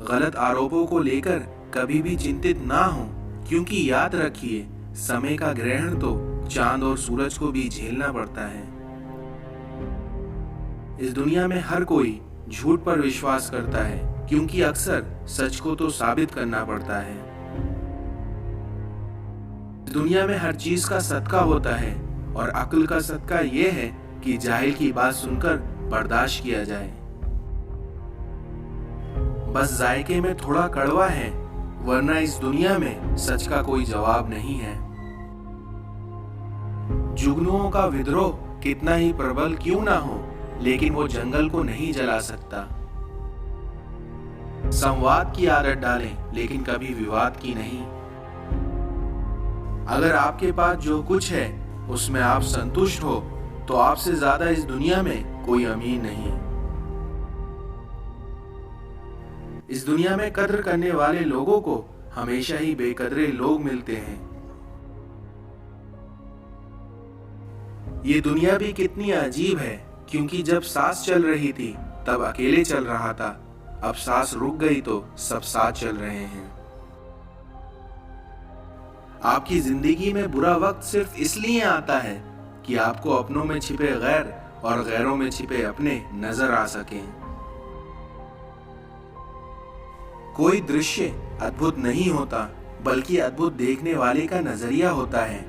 गलत आरोपों को लेकर कभी भी चिंतित ना हो, क्योंकि याद रखिए, समय का ग्रहण तो चांद और सूरज को भी झेलना पड़ता है। इस दुनिया में हर कोई झूठ पर विश्वास करता है, क्योंकि अक्सर सच को तो साबित करना पड़ता है। इस दुनिया में हर चीज का सदका होता है, और अक्ल का सदका यह है कि जाहिल की बात सुनकर बर्दाश्त किया जाए। बस जायके में थोड़ा कड़वा है, वरना इस दुनिया में सच का कोई जवाब नहीं है। जुगनुओं का विद्रोह कितना ही प्रबल क्यों ना हो, लेकिन वो जंगल को नहीं जला सकता। संवाद की आदत डालें, लेकिन कभी विवाद की नहीं। अगर आपके पास जो कुछ है उसमें आप संतुष्ट हो, तो आपसे ज्यादा इस दुनिया में कोई अमीर नहीं। इस दुनिया में कद्र करने वाले लोगों को हमेशा ही बेकदरे लोग मिलते हैं। ये दुनिया भी कितनी अजीब है, क्योंकि जब सांस चल रही थी तब अकेले चल रहा था, अब सांस रुक गई तो सब साथ चल रहे हैं। आपकी जिंदगी में बुरा वक्त सिर्फ इसलिए आता है कि आपको अपनों में छिपे गैर और गैरों में छिपे अपने नजर आ सकें। कोई दृश्य अद्भुत नहीं होता, बल्कि अद्भुत देखने वाले का नजरिया होता है।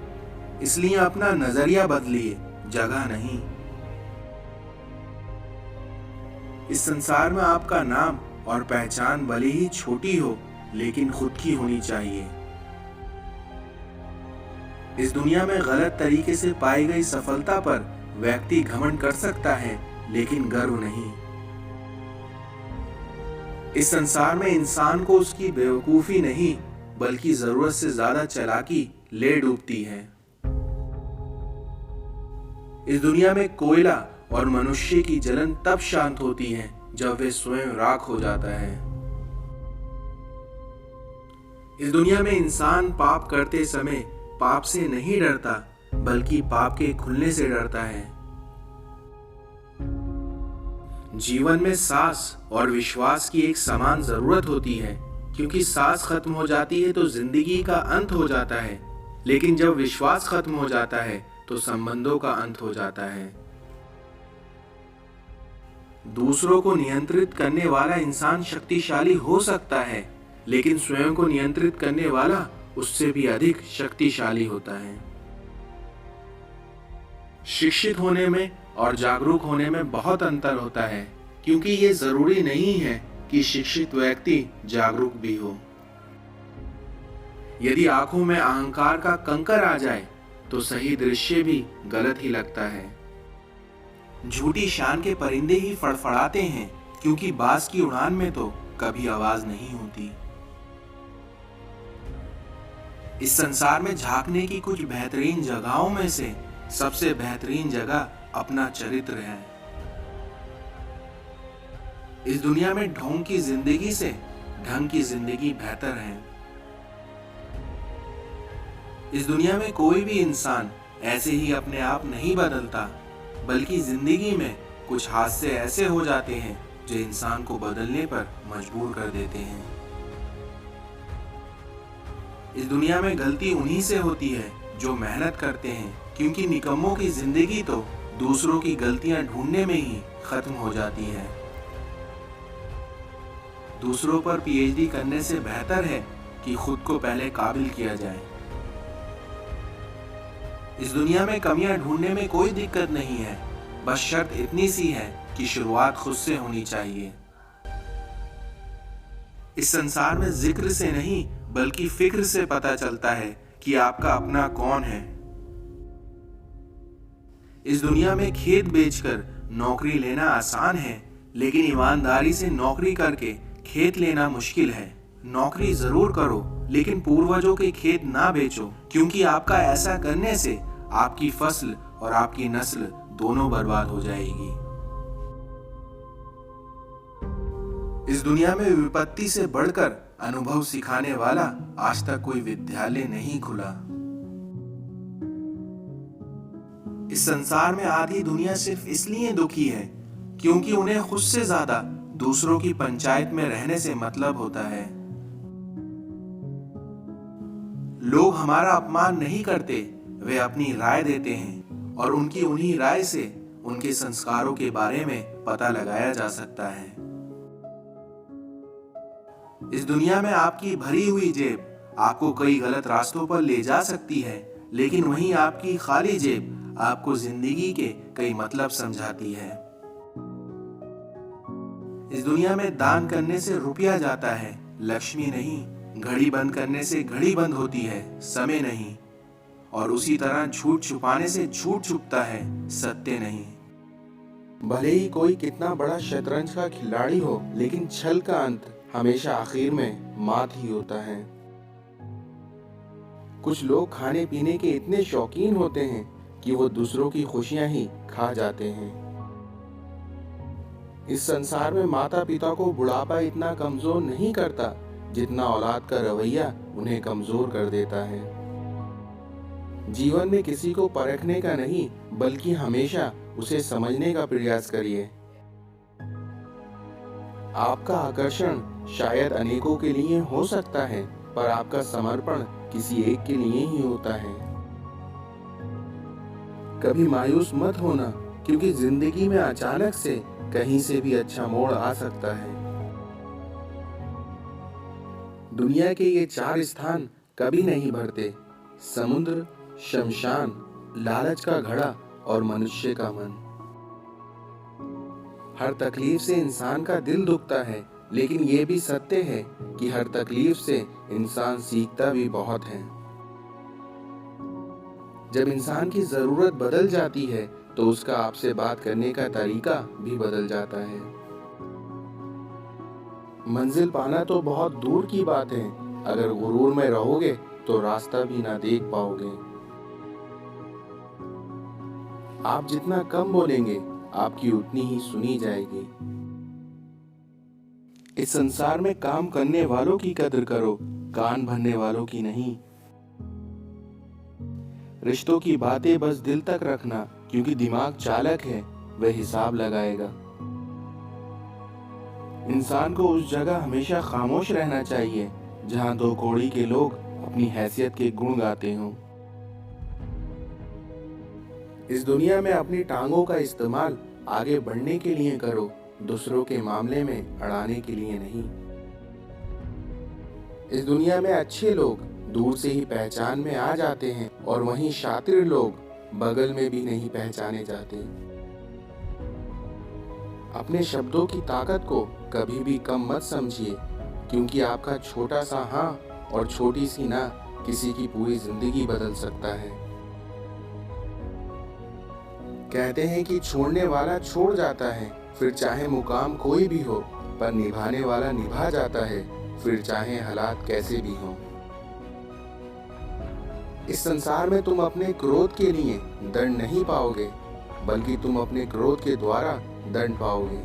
इसलिए अपना नजरिया बदलिए, जगह नहीं। इस संसार में आपका नाम और पहचान भले ही छोटी हो, लेकिन खुद की होनी चाहिए। इस दुनिया में गलत तरीके से पाई गई सफलता पर व्यक्ति घमंड कर सकता है, लेकिन गर्व नहीं। इस संसार में इंसान को उसकी बेवकूफी नहीं, बल्कि जरूरत से ज्यादा चालाकी ले डूबती है। इस दुनिया में कोयला और मनुष्य की जलन तब शांत होती है जब वे स्वयं राख हो जाता है। इस दुनिया में इंसान पाप करते समय पाप से नहीं डरता, बल्कि पाप के खुलने से डरता है। जीवन में सांस और विश्वास की एक समान जरूरत होती है, क्योंकि सांस खत्म हो जाती है तो जिंदगी का अंत हो जाता है, लेकिन जब विश्वास खत्म हो जाता है तो संबंधों का अंत हो जाता है। दूसरों को नियंत्रित करने वाला इंसान शक्तिशाली हो सकता है, लेकिन स्वयं को नियंत्रित करने वाला उससे भी अधिक शक्तिशाली होता है। शिक्षित होने में और जागरूक होने में बहुत अंतर होता है, क्योंकि ये जरूरी नहीं है कि शिक्षित व्यक्ति जागरूक भी हो। यदि आंखों में अहंकार का कंकर आ जाए तो सही दृश्य भी गलत ही लगता है। झूठी शान के परिंदे ही फड़फड़ाते हैं, क्योंकि बाज की उड़ान में तो कभी आवाज नहीं होती। इस संसार में झांकने की कुछ बेहतरीन जगहों में से सबसे बेहतरीन जगह अपना चरित्र है। इस दुनिया में ढोंग की जिंदगी से ढंग की जिंदगी बेहतर है। इस दुनिया में कोई भी इंसान ऐसे ही अपने आप नहीं बदलता, बल्कि जिंदगी में कुछ हादसे ऐसे हो जाते हैं जो इंसान को बदलने पर मजबूर कर देते हैं। इस दुनिया में गलती उन्हीं से होती है जो मेहनत करते हैं, क्योंकि निकम्मों की जिंदगी तो दूसरों की गलतियां ढूंढने में ही खत्म हो जाती है। दूसरों पर पीएचडी करने से बेहतर है कि खुद को पहले काबिल किया जाए। इस दुनिया में कमियां ढूंढने में कोई दिक्कत नहीं है, बस शर्त इतनी सी है कि शुरुआत खुद से होनी चाहिए। इस संसार में जिक्र से नहीं, बल्कि फिक्र से पता चलता है कि आपका अपना कौन है। इस दुनिया में खेत बेचकर नौकरी लेना आसान है, लेकिन ईमानदारी से नौकरी करके खेत लेना मुश्किल है। नौकरी जरूर करो, लेकिन पूर्वजों के खेत ना बेचो, क्योंकि आपका ऐसा करने से आपकी फसल और आपकी नस्ल दोनों बर्बाद हो जाएगी। इस दुनिया में विपत्ति से बढ़कर अनुभव सिखाने वाला आज तक कोई विद्यालय नहीं खुला। इस संसार में आधी दुनिया सिर्फ इसलिए दुखी है क्योंकि उन्हें खुद से ज्यादा दूसरों की पंचायत में रहने से मतलब होता है। लोग हमारा अपमान नहीं करते, वे अपनी राय देते हैं और उनकी उन्हीं राय से उनके संस्कारों के बारे में पता लगाया जा सकता है। इस दुनिया में आपकी भरी हुई जेब आपको कई गलत रास्तों पर ले जा सकती है, लेकिन वहीं आपकी खाली जेब आपको जिंदगी के कई मतलब समझाती है। इस दुनिया में दान करने से रुपया जाता है, लक्ष्मी नहीं। घड़ी बंद करने से घड़ी बंद होती है, समय नहीं। और उसी तरह झूठ छुपाने से झूठ छुपता है, सत्य नहीं। भले ही कोई कितना बड़ा शतरंज का खिलाड़ी हो, लेकिन छल का अंत हमेशा आखिर में मात ही होता है। कुछ लोग खाने पीने के इतने शौकीन होते हैं कि वो दूसरों की खुशियां ही खा जाते हैं। इस संसार में माता पिता को बुढ़ापा इतना कमजोर नहीं करता जितना औलाद का रवैया उन्हें कमजोर कर देता है। जीवन में किसी को परखने का नहीं, बल्कि हमेशा उसे समझने का प्रयास करिए। आपका आकर्षण शायद अनेकों के लिए हो सकता है, पर आपका समर्पण किसी एक के लिए ही होता है। कभी मायूस मत होना, क्योंकि जिंदगी में अचानक से कहीं से भी अच्छा मोड़ आ सकता है। दुनिया के ये 4 स्थान कभी नहीं भरते: समुद्र, शमशान, लालच का घड़ा और मनुष्य का मन। हर तकलीफ से इंसान का दिल दुखता है, लेकिन ये भी सत्य है कि हर तकलीफ से इंसान सीखता भी बहुत है। जब इंसान की जरूरत बदल जाती है तो उसका आपसे बात करने का तरीका भी बदल जाता है। मंजिल पाना तो बहुत दूर की बात है, अगर गुरूर में रहोगे तो रास्ता भी ना देख पाओगे। आप जितना कम बोलेंगे, आपकी उतनी ही सुनी जाएगी। इस संसार में काम करने वालों की कदर करो, कान भरने वालों की नहीं। रिश्तों की बातें बस दिल तक रखना, क्योंकि दिमाग चालक है, वह हिसाब लगाएगा। इंसान को उस जगह हमेशा खामोश रहना चाहिए जहां 2 कौड़ी के लोग अपनी हैसियत के गुण गाते हों। इस दुनिया में अपनी टांगों का इस्तेमाल आगे बढ़ने के लिए करो, दूसरों के मामले में अड़ाने के लिए नहीं। इस दुनिया में अच्छे लोग दूर से ही पहचान में आ जाते हैं और वहीं शातिर लोग बगल में भी नहीं पहचाने जाते। अपने शब्दों की ताकत को कभी भी कम मत समझिए, क्योंकि आपका छोटा सा हाँ और छोटी सी ना किसी की पूरी जिंदगी बदल सकता है। कहते हैं कि छोड़ने वाला छोड़ जाता है, फिर चाहे मुकाम कोई भी हो, पर निभाने वाला निभा जाता है, फिर चाहे हालात कैसे भी हों। इस संसार में तुम अपने क्रोध के लिए दंड नहीं पाओगे, बल्कि तुम अपने क्रोध के द्वारा दंड पाओगे।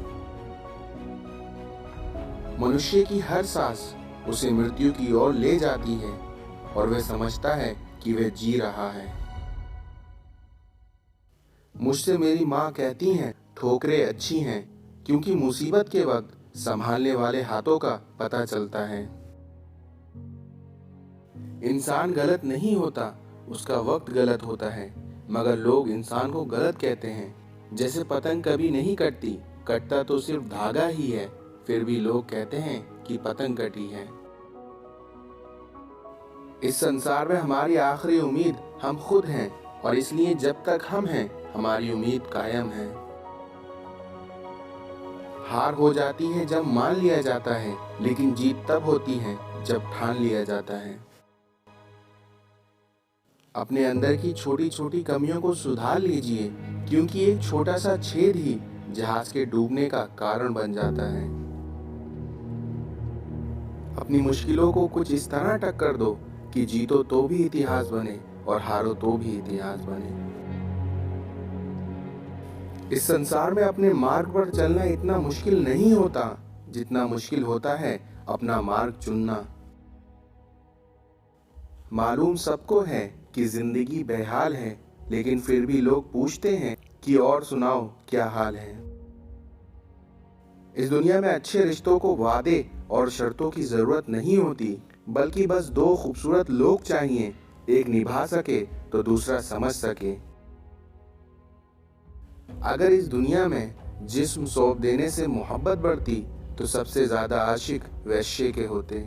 मनुष्य की हर सांस उसे मृत्यु की ओर ले जाती है और वह समझता है कि वह जी रहा है। मुझसे मेरी माँ कहती हैं, ठोकरें अच्छी हैं, क्योंकि मुसीबत के वक्त संभालने वाले हाथों का पता चलता है। इंसान गलत नहीं होता, उसका वक्त गलत होता है, मगर लोग इंसान को गलत कहते हैं। जैसे पतंग कभी नहीं कटती, कटता तो सिर्फ धागा ही है, फिर भी लोग कहते हैं कि पतंग कटी है। इस संसार में हमारी आखिरी उम्मीद हम खुद हैं, और इसलिए जब तक हम हैं हमारी उम्मीद कायम है। हार हो जाती है जब मान लिया जाता है, लेकिन जीत तब होती है जब ठान लिया जाता है। अपने अंदर की छोटी छोटी कमियों को सुधार लीजिए, क्योंकि एक छोटा सा छेद ही जहाज के डूबने का कारण बन जाता है। अपनी मुश्किलों को कुछ इस तरह टक्कर दो कि जीतो तो भी इतिहास बने और हारो तो भी इतिहास बने। इस संसार में अपने मार्ग पर चलना इतना मुश्किल नहीं होता जितना मुश्किल होता है अपना मार्ग चुनना। मालूम सबको है कि जिंदगी बेहाल है, लेकिन फिर भी लोग पूछते हैं कि और सुनाओ क्या हाल है। इस दुनिया में अच्छे रिश्तों को वादे और शर्तों की जरूरत नहीं होती, बल्कि बस दो खूबसूरत लोग चाहिए, एक निभा सके तो दूसरा समझ सके। अगर इस दुनिया में जिस्म सौंप देने से मोहब्बत बढ़ती तो सबसे ज्यादा आशिक वैश्य के होते।